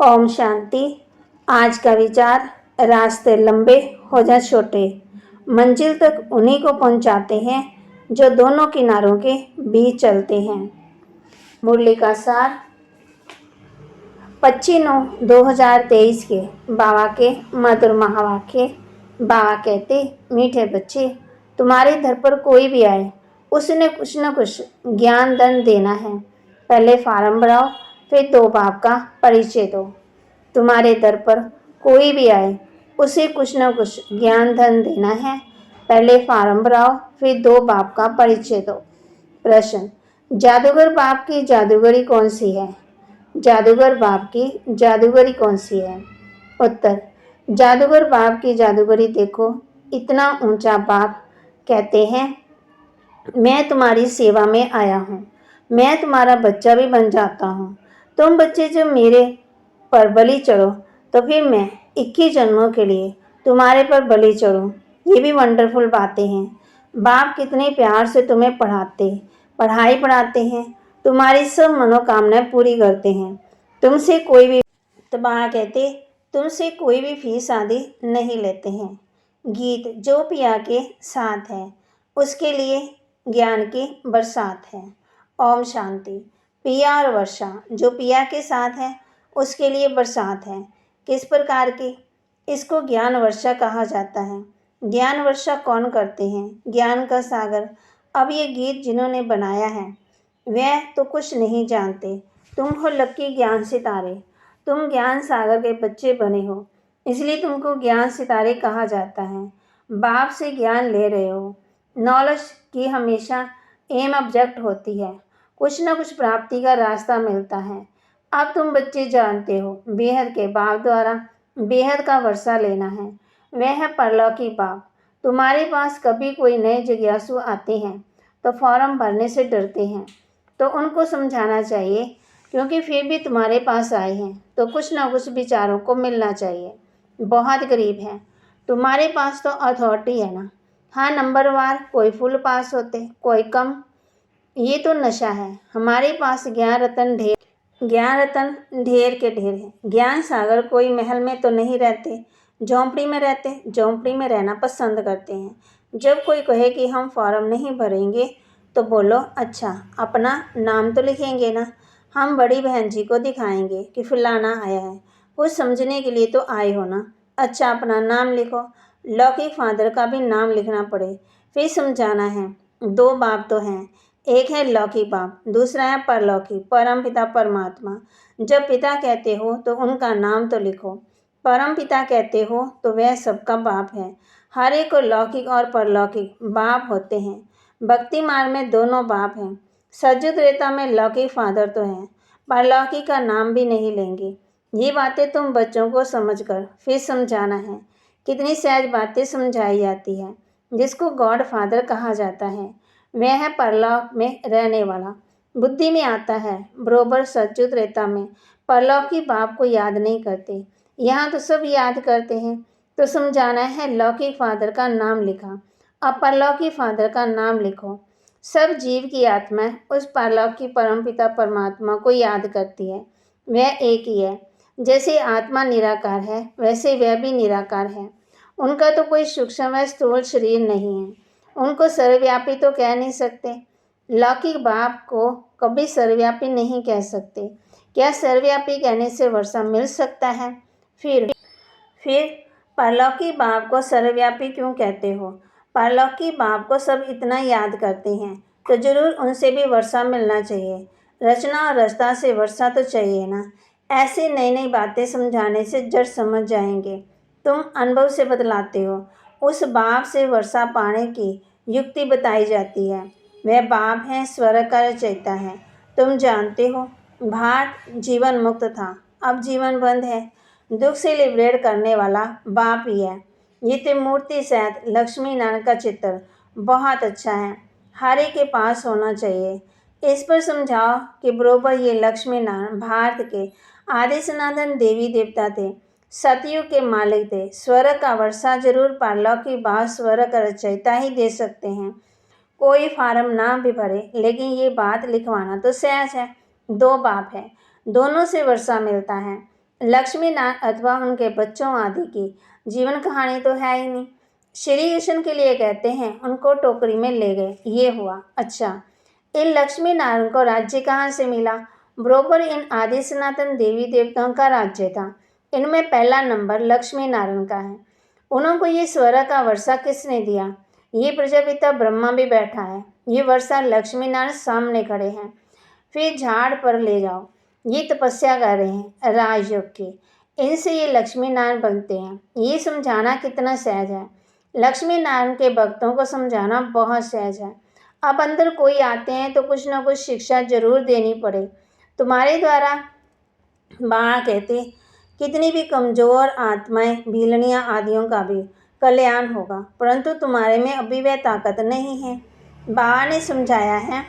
ओम शांति। आज का विचार, रास्ते लंबे हो जाए छोटे, मंजिल तक उन्हीं को पहुंचाते हैं जो दोनों किनारों के बीच चलते हैं। मुरली का सार 25/9/2023 के बाबा के मधुर महावाक्य। बाबा कहते, मीठे बच्चे, तुम्हारे दर पर कोई भी आए उसने कुछ न कुछ ज्ञान धन देना है। पहले फार्म भराओ, फिर 2 बाप का परिचय दो। तुम्हारे दर पर कोई भी आए उसे कुछ न कुछ ज्ञान धन देना है। पहले फार्म भराओ, फिर 2 बाप का परिचय दो। प्रश्न, जादूगर बाप की जादूगरी कौन सी है? जादूगर बाप की जादूगरी कौन सी है? उत्तर, जादूगर बाप की जादूगरी देखो। इतना ऊंचा बाप कहते हैं, मैं तुम्हारी सेवा में आया हूँ, मैं तुम्हारा बच्चा भी बन जाता हूँ। तुम बच्चे जब मेरे पर बलि चढ़ो तो फिर मैं 21 जन्मों के लिए तुम्हारे पर बलि चढ़ूँ। ये भी वंडरफुल बातें हैं। बाप कितने प्यार से तुम्हें पढ़ाते हैं, तुम्हारी सब मनोकामनाएं पूरी करते हैं। तुमसे कोई भी, तो बाबा कहते, तुमसे कोई भी फीस आदि नहीं लेते हैं। गीत जो पिया के साथ है उसके लिए ज्ञान की बरसात है। ओम शांति। पिया और वर्षा जो पिया के साथ है उसके लिए बरसात है। किस प्रकार की? इसको ज्ञान वर्षा कहा जाता है। ज्ञान वर्षा कौन करते हैं? ज्ञान का सागर। अब ये गीत जिन्होंने बनाया है वह तो कुछ नहीं जानते। तुम हो लकी ज्ञान सितारे, तुम ज्ञान सागर के बच्चे बने हो, इसलिए तुमको ज्ञान सितारे कहा जाता है। बाप से ज्ञान ले रहे हो। नॉलेज की हमेशा एम ऑब्जेक्ट होती है, कुछ न कुछ प्राप्ति का रास्ता मिलता है। अब तुम बच्चे जानते हो, बेहद के बाप द्वारा बेहद का वर्षा लेना है। वह है परलौकिक बाप। तुम्हारे पास कभी कोई नए जिज्ञासु आते हैं तो फॉर्म भरने से डरते हैं, तो उनको समझाना चाहिए, क्योंकि फिर भी तुम्हारे पास आए हैं तो कुछ ना कुछ विचारों को मिलना चाहिए। बहुत गरीब है, तुम्हारे पास तो अथॉरिटी है ना। हाँ, नंबरवार कोई फुल पास होते, कोई कम। ये तो नशा है। हमारे पास ज्ञान रतन ढेर के ढेर है। ज्ञान सागर कोई महल में तो नहीं रहते, झोंपड़ी में रहते, झोंपड़ी में रहना पसंद करते हैं। जब कोई कहे कि हम फॉर्म नहीं भरेंगे तो बोलो, अच्छा अपना नाम तो लिखेंगे ना। हम बड़ी बहन जी को दिखाएंगे कि फलाना आया है, कुछ समझने के लिए तो आए हो ना। अच्छा अपना नाम लिखो। लौकिक फादर का भी नाम लिखना पड़े, फिर समझाना है। 2 बाप तो हैं, एक है लौकिक बाप, दूसरा है परलौकिक, परम पिता परमात्मा। जब पिता कहते हो तो उनका नाम तो लिखो। परम पिता कहते हो तो वह सबका बाप है। हर एक को लौकिक और परलौकिक बाप होते हैं। भक्ति मार्ग में दोनों बाप हैं। सज्जुत रेता में लौकिक फादर तो हैं, परलौकिक का नाम भी नहीं लेंगे। ये बातें तुम बच्चों को समझकर फिर समझाना है। कितनी सहज बातें समझाई जाती है। जिसको गॉड फादर कहा जाता है वह है परलोक में रहने वाला। बुद्धि में आता है बरोबर सच्युत रेता में। परलोक की बाप को याद नहीं करते, यहाँ तो सब याद करते हैं। तो समझाना है लौकिक फादर का नाम लिखा, अब परलौकिक फादर का नाम लिखो। सब जीव की आत्मा उस परलौकिक परमपिता परमात्मा को याद करती है। वह एक ही है। जैसे आत्मा निराकार है वैसे वह भी निराकार है। उनका तो कोई सूक्ष्म व स्थूल शरीर नहीं है। उनको सर्वव्यापी तो कह नहीं सकते। लौकिक बाप को कभी सर्वव्यापी नहीं कह सकते। क्या सर्वव्यापी कहने से वर्षा मिल सकता है? फिर परलौकिक बाप को सर्वव्यापी क्यों कहते हो? परलौकिक बाप को सब इतना याद करते हैं तो जरूर उनसे भी वर्षा मिलना चाहिए। रचना और रचता से वर्षा तो चाहिए ना। ऐसी नई नई बातें समझाने से जड़ समझ जाएंगे। तुम अनुभव से बतलाते हो। उस बाप से वर्षा पाने की युक्ति बताई जाती है। वह बाप है, स्वर्ग का रचयिता है। तुम जानते हो भाट जीवन मुक्त था, अब जीवन बंद है। दुख से लिबरेट करने वाला बाप ही है। ये त्रिमूर्ति सहित लक्ष्मी नारायण का चित्र बहुत अच्छा है, हर एक के पास होना चाहिए। इस पर समझाओ कि बरोबर ये लक्ष्मी नारायण भारत के आदि सनातन देवी देवता थे, सतयुग के मालिक थे। स्वर्ग का वर्षा जरूर परलौकिक बाप स्वर्ग का रचयिता ही दे सकते हैं। कोई फार्म ना भी भरे, लेकिन ये बात लिखवाना तो सहज है। 2 बाप है, दोनों से वर्षा मिलता है। लक्ष्मी नारायण अथवा उनके बच्चों आदि की जीवन कहानी तो है ही नहीं। श्री कृष्ण के लिए कहते हैं उनको टोकरी में ले गए, ये हुआ। अच्छा, इन लक्ष्मी नारायण को राज्य कहाँ से मिला? बरोबर इन आदि सनातन देवी देवताओं का राज्य था। इनमें पहला नंबर लक्ष्मी नारायण का है। उनको ये स्वर्ग का वर्षा किसने दिया? ये प्रजापिता ब्रह्मा भी बैठा है। ये वर्षा लक्ष्मी नारायण सामने खड़े हैं। फिर झाड़ पर ले जाओ, ये तपस्या कर रहे हैं राजयोग की, इनसे ये लक्ष्मी नारायण बनते हैं। ये समझाना कितना सहज है। लक्ष्मी नारायण के भक्तों को समझाना बहुत सहज है। अब अंदर कोई आते हैं तो कुछ ना कुछ शिक्षा जरूर देनी पड़े। तुम्हारे द्वारा माँ कहते कितनी भी कमजोर आत्माएं भीलनियाँ आदियों का भी कल्याण होगा, परंतु तुम्हारे में अभी वह ताकत नहीं है। बाबा ने समझाया है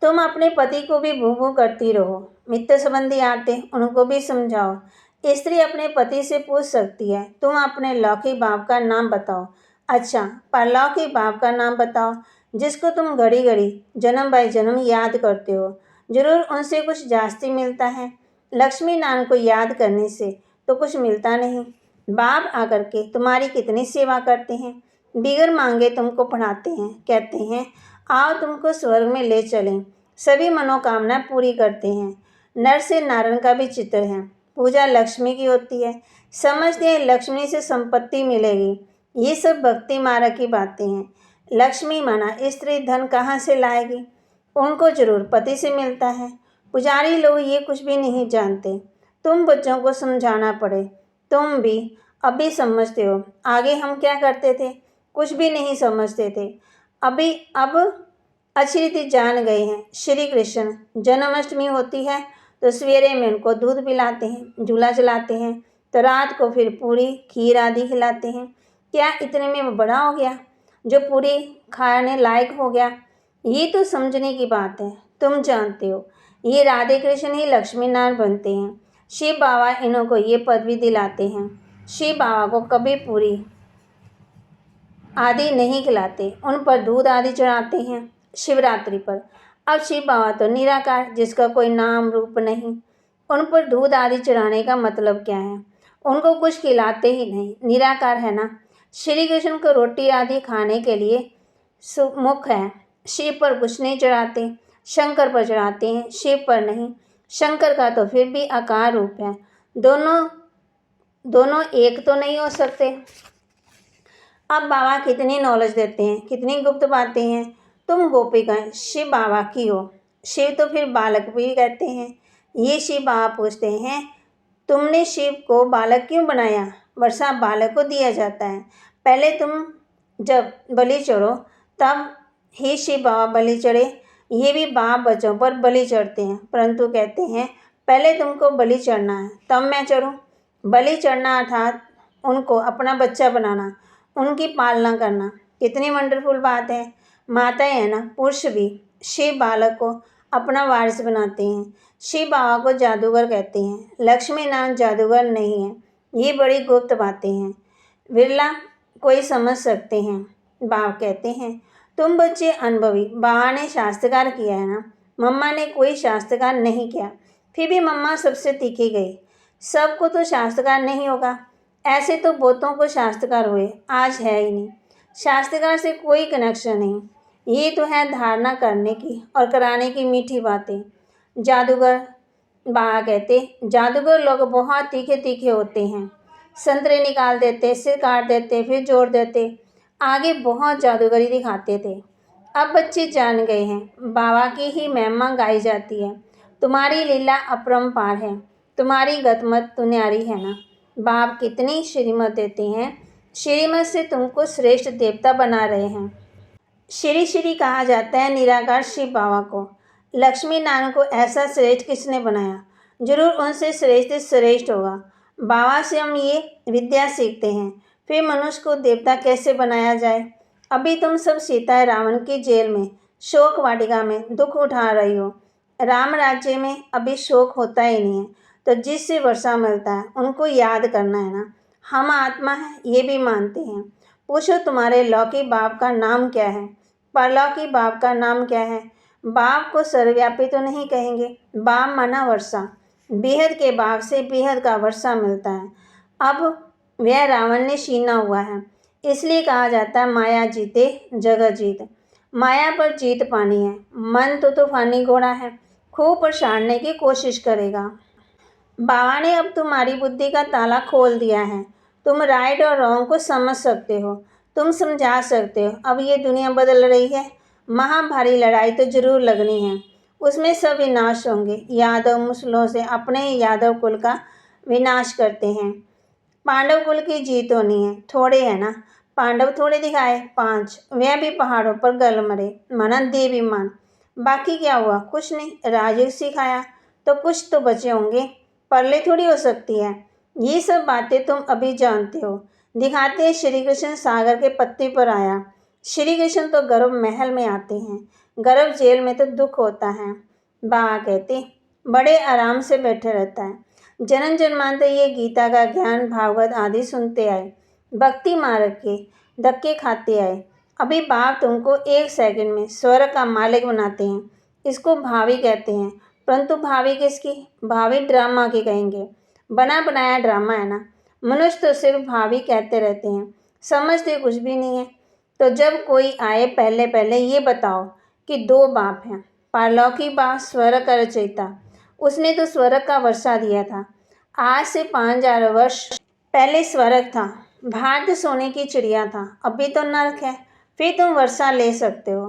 तुम अपने पति को भी भू भू करती रहो। मित्र संबंधी आते उनको भी समझाओ। स्त्री अपने पति से पूछ सकती है तुम अपने लौकिक बाप का नाम बताओ। अच्छा, परलौकिक बाप का नाम बताओ जिसको तुम घड़ी घड़ी जन्म बाय जन्म याद करते हो। जरूर उनसे कुछ जास्ती मिलता है। लक्ष्मी नारायण को याद करने से तो कुछ मिलता नहीं। बाप आकर के तुम्हारी कितनी सेवा करते हैं, बिगर मांगे तुमको पढ़ाते हैं, कहते हैं आओ तुमको स्वर्ग में ले चलें, सभी मनोकामना पूरी करते हैं। नर से नारायण का भी चित्र है। पूजा लक्ष्मी की होती है। समझते हैं लक्ष्मी से संपत्ति मिलेगी। ये सब भक्ति मार्ग की बातें हैं। लक्ष्मी माना स्त्री धन कहाँ से लाएगी? उनको जरूर पति से मिलता है। पुजारी लोग ये कुछ भी नहीं जानते। तुम बच्चों को समझाना पड़े। तुम भी अभी समझते हो, आगे हम क्या करते थे? कुछ भी नहीं समझते थे। अब अच्छी रीति जान गए हैं। श्री कृष्ण जन्माष्टमी होती है तो सवेरे में उनको दूध पिलाते हैं, झूला चलाते हैं, तो रात को फिर पूरी खीर आदि खिलाते हैं। क्या इतने में वो बड़ा हो गया जो पूरी खाने लायक हो गया? ये तो समझने की बात है। तुम जानते हो ये राधे कृष्ण ही लक्ष्मी नारायण बनते हैं। शिव बाबा इन्हों को ये पदवी दिलाते हैं। शिव बाबा को कभी पूरी आदि नहीं खिलाते, उन पर दूध आदि चढ़ाते हैं शिवरात्रि पर। अब शिव बाबा तो निराकार, जिसका कोई नाम रूप नहीं, उन पर दूध आदि चढ़ाने का मतलब क्या है? उनको कुछ खिलाते ही नहीं, निराकार है ना। श्री कृष्ण को रोटी आदि खाने के लिए मुख है। शिव पर कुछ नहीं चढ़ाते, शंकर पर चढ़ाते हैं, शिव पर नहीं। शंकर का तो फिर भी आकार रूप है। दोनों एक तो नहीं हो सकते। अब बाबा कितनी नॉलेज देते हैं, कितनी गुप्त बातें हैं। तुम गोपिकाएं शिव बाबा की हो। शिव तो फिर बालक भी कहते हैं। ये शिव बाबा पूछते हैं तुमने शिव को बालक क्यों बनाया? वर्षा बालक को दिया जाता है। पहले तुम जब बलि चढ़ो तब ही शिव बाबा बलि चढ़े। ये भी बाप बच्चों पर बलि चढ़ते हैं, परंतु कहते हैं पहले तुमको बलि चढ़ना है तब मैं चढ़ूँ। बलि चढ़ना अर्थात उनको अपना बच्चा बनाना, उनकी पालना करना, कितनी वंडरफुल बात है। माताएं है ना, पुरुष भी शिव बालक को अपना वारिस बनाते हैं। शिव बाबा को जादूगर कहते हैं। लक्ष्मी नारायण जादूगर नहीं है। ये बड़ी गुप्त बातें हैं, विरला कोई समझ सकते हैं। बाप कहते हैं तुम बच्चे अनुभवी, बाबा ने शास्त्रकार किया है ना, मम्मा ने कोई शास्त्रकार नहीं किया। फिर भी मम्मा सबसे तीखी गई। सबको तो शास्त्रकार नहीं होगा, ऐसे तो बहुतों को शास्त्रकार हुए, आज है ही नहीं। शास्त्रकार से कोई कनेक्शन नहीं। ये तो है धारणा करने की और कराने की मीठी बातें। जादूगर बाबा कहते जादूगर लोग बहुत तीखे तीखे होते हैं। संतरे निकाल देते, सिर काट देते, फिर जोड़ देते, आगे बहुत जादूगरी दिखाते थे। अब बच्चे जान गए हैं बाबा की ही महिमा गाई जाती है। तुम्हारी लीला अपरंपार है, तुम्हारी गतमत तो न्यारी है ना। बाप कितनी श्रीमत देते हैं। श्रीमत से तुमको श्रेष्ठ देवता बना रहे हैं। श्री कहा जाता है निराकार शिव बाबा को। लक्ष्मी नारायण को ऐसा श्रेष्ठ किसने बनाया? जरूर उनसे श्रेष्ठ श्रेष्ठ होगा। बाबा से हम ये विद्या सीखते हैं, फिर मनुष्य को देवता कैसे बनाया जाए। अभी तुम सब सीता रावण की जेल में शोक वाटिका में दुख उठा रही हो। राम राज्य में अभी शोक होता ही नहीं है, तो जिससे वर्षा मिलता है उनको याद करना है ना। हम आत्मा है ये भी मानते हैं। पूछो तुम्हारे लौकिक बाप का नाम क्या है, परलौकिक बाप का नाम क्या है। बाप को सर्वव्यापी तो नहीं कहेंगे। बाप माना वर्षा, बेहद के भाव से बेहद का वर्षा मिलता है। अब वह रावण ने छीना हुआ है, इसलिए कहा जाता है माया जीते जगत जीत। माया पर जीत पानी है। मन तो तूफानी घोड़ा है, खूब पछाड़ने की कोशिश करेगा। बाबा ने अब तुम्हारी बुद्धि का ताला खोल दिया है। तुम राइट और रॉन्ग को समझ सकते हो, तुम समझा सकते हो। अब ये दुनिया बदल रही है, महाभारी लड़ाई तो जरूर लगनी है, उसमें सब विनाश होंगे। यादव मुसलों से अपने ही यादव कुल का विनाश करते हैं। पांडव कुल की जीत होनी है। थोड़े है ना, पांडव थोड़े दिखाए 5, वह भी पहाड़ों पर गल मरे, माना देवी मान। बाकी क्या हुआ? कुछ नहीं। राजयोग सिखाया तो कुछ तो बचे होंगे, परले थोड़ी हो सकती है। ये सब बातें तुम अभी जानते हो। दिखाते हैं श्री कृष्ण सागर के पत्ते पर आया। श्री कृष्ण तो गर्भ महल में आते हैं, गर्भ जेल में तो दुख होता है। बाबा कहते बड़े आराम से बैठे रहता है। जन्म जन्मांतर ये गीता का ज्ञान भागवत आदि सुनते आए, भक्ति मार्ग के धक्के खाते आए। अभी बाप तुमको 1 सेकंड में स्वर्ग का मालिक बनाते हैं। इसको भावी कहते हैं, परंतु भावी किसकी? भावी ड्रामा की कहेंगे। बना बनाया ड्रामा है ना। मनुष्य तो सिर्फ भावी कहते रहते हैं, समझते कुछ भी नहीं है। तो जब कोई आए पहले पहले ये बताओ कि 2 बाप हैं, पारलौकिक बाप स्वर्ग का रचयिता, उसने तो स्वर्ग का वर्षा दिया था। आज से 5000 वर्ष पहले स्वर्ग था, भारत सोने की चिड़िया था, अभी तो नरक है। फिर तुम वर्षा ले सकते हो।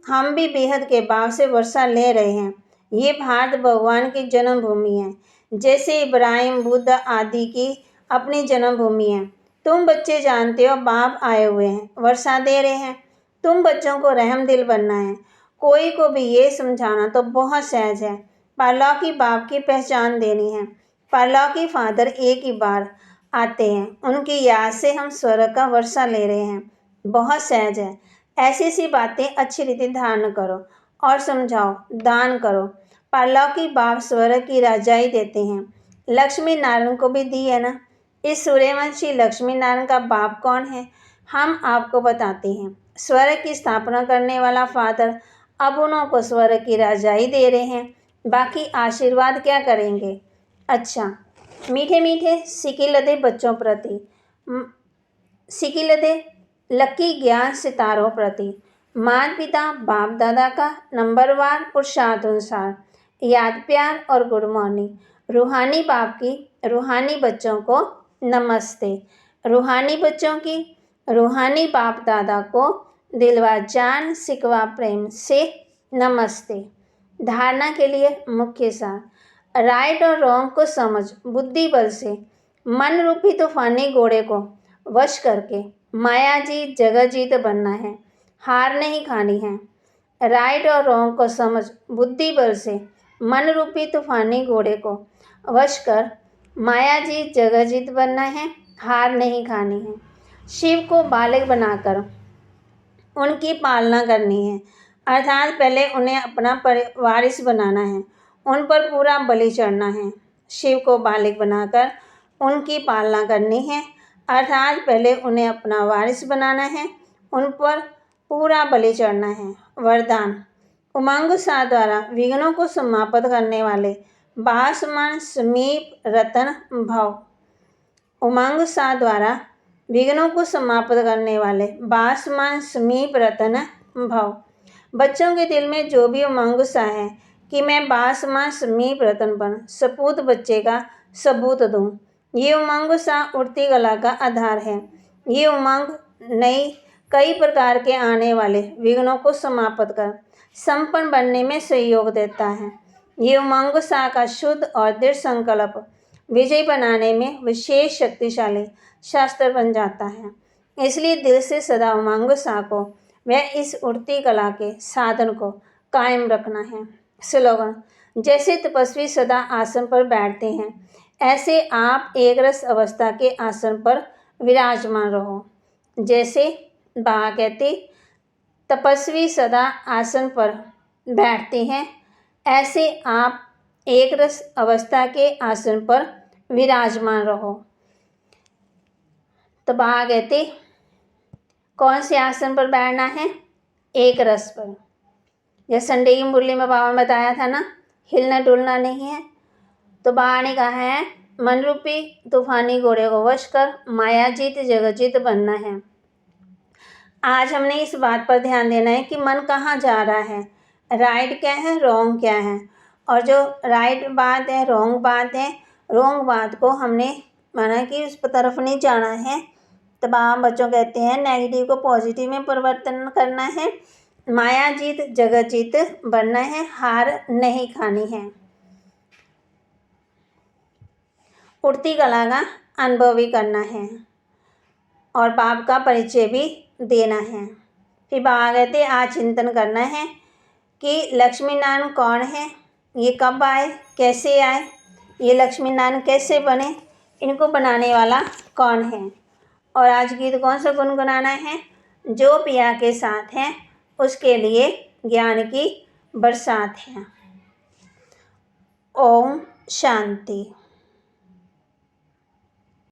हम भी बेहद के भाव से वर्षा ले रहे हैं। ये भारत भगवान की जन्मभूमि है, जैसे इब्राहिम बुद्ध आदि की अपनी जन्मभूमि है। तुम बच्चे जानते हो बाप आए हुए हैं, वर्षा दे रहे हैं। तुम बच्चों को रहम दिल बनना है। कोई को भी ये समझाना तो बहुत सहज है। परलौकी बाप की पहचान देनी है। परलौकी फादर एक ही बार आते हैं, उनकी याद से हम स्वर्ग का वर्षा ले रहे हैं। बहुत सहज है। ऐसी सी बातें अच्छी रीति धारण करो और समझाओ, दान करो। परलौकी बाप स्वर्ग की राजाई देते हैं। लक्ष्मी नारायण को भी दी है ना। इस सूर्यवंशी लक्ष्मी नारायण का बाप कौन है, हम आपको बताते हैं। स्वर्ग की स्थापना करने वाला फादर अब उनको स्वर्ग की राजाई दे रहे हैं। बाकी आशीर्वाद क्या करेंगे? अच्छा, मीठे मीठे सिकिलदे बच्चों प्रति, सिकिलदे लकी ज्ञान सितारों प्रति, माता पिता बाप दादा का नंबरवार पुरुषार्थ अनुसार याद प्यार और गुड मॉर्निंग। रूहानी बाप की रूहानी बच्चों को नमस्ते। रूहानी बच्चों की रूहानी बाप दादा को दिलवा जान सिकवा प्रेम से नमस्ते। धारणा के लिए मुख्य सार, राइट और रॉन्ग को समझ बुद्धि बल से मन रूपी तूफानी घोड़े को वश करके माया जीत जगत जीत बनना है, हार नहीं खानी है। राइट और रॉन्ग को समझ बुद्धि बल से मन रूपी तूफानी घोड़े को वश कर माया जीत जगत जीत बनना है, हार नहीं खानी है। शिव को बालक बनाकर उनकी पालना करनी है, अर्थात पहले उन्हें अपना वारिस बनाना है, उन पर पूरा बलि चढ़ना है। शिव को बालक बनाकर उनकी पालना करनी है, अर्थात पहले उन्हें अपना वारिस बनाना है, उन पर पूरा बलि चढ़ना है। वरदान, उमंग सा द्वारा विघ्नों को समाप्त करने वाले बासमान समीप रतन भव। उमंग सा द्वारा विघ्नों को समाप्त करने वाले बासमान समीप रतन भव। बच्चों के दिल में जो भी उमंग सा है कि मैं बासमान समीप रतन बन सपूत बच्चे का सबूत दूं, ये उमंग सा उड़ती कला का आधार है। ये उमंग नई कई प्रकार के आने वाले विघ्नों को समाप्त कर संपन्न बनने में सहयोग देता है। ये उमंग सा का शुद्ध और दृढ़ संकल्प विजय बनाने में विशेष शक्तिशाली शास्त्र बन जाता है। इसलिए दिल से सदा उमंग सा को वह इस उड़ती कला के साधन को कायम रखना है। स्लोगन, जैसे तपस्वी सदा आसन पर बैठते हैं, ऐसे आप एक रस अवस्था के आसन पर विराजमान रहो। जैसे बाबा कहते तपस्वी सदा आसन पर बैठते हैं, ऐसे आप एक रस अवस्था के आसन पर विराजमान रहो। तो बाबा कहते कौन से आसन पर बैठना है? एक रस पर। जैसे संडे की मुरली में बाबा ने बताया था ना, हिलना डुलना नहीं है। तो बाबा ने कहा है मन रूपी तूफानी घोड़े को वश कर माया जीत जगत जीत बनना है। आज हमने इस बात पर ध्यान देना है कि मन कहाँ जा रहा है, राइट क्या है, रॉन्ग क्या है। और जो राइट बात है, रॉन्ग बात है, रॉन्ग बात को हमने माना कि उस तरफ नहीं जाना है। तो बाबा बच्चों कहते हैं नेगेटिव को पॉजिटिव में परिवर्तन करना है, माया जीत जगत जीत बनना है, हार नहीं खानी है, उड़ती कला का अनुभव भी करना है और बाप का परिचय भी देना है। फिर बाबा कहते आज चिंतन करना है कि लक्ष्मी नारायण कौन है, ये कब आए, कैसे आए, ये लक्ष्मी नारायण कैसे बने, इनको बनाने वाला कौन है। और आज गीत कौन सा गुनगुनाना है, जो पिया के साथ है उसके लिए ज्ञान की बरसात है। ओम शांति।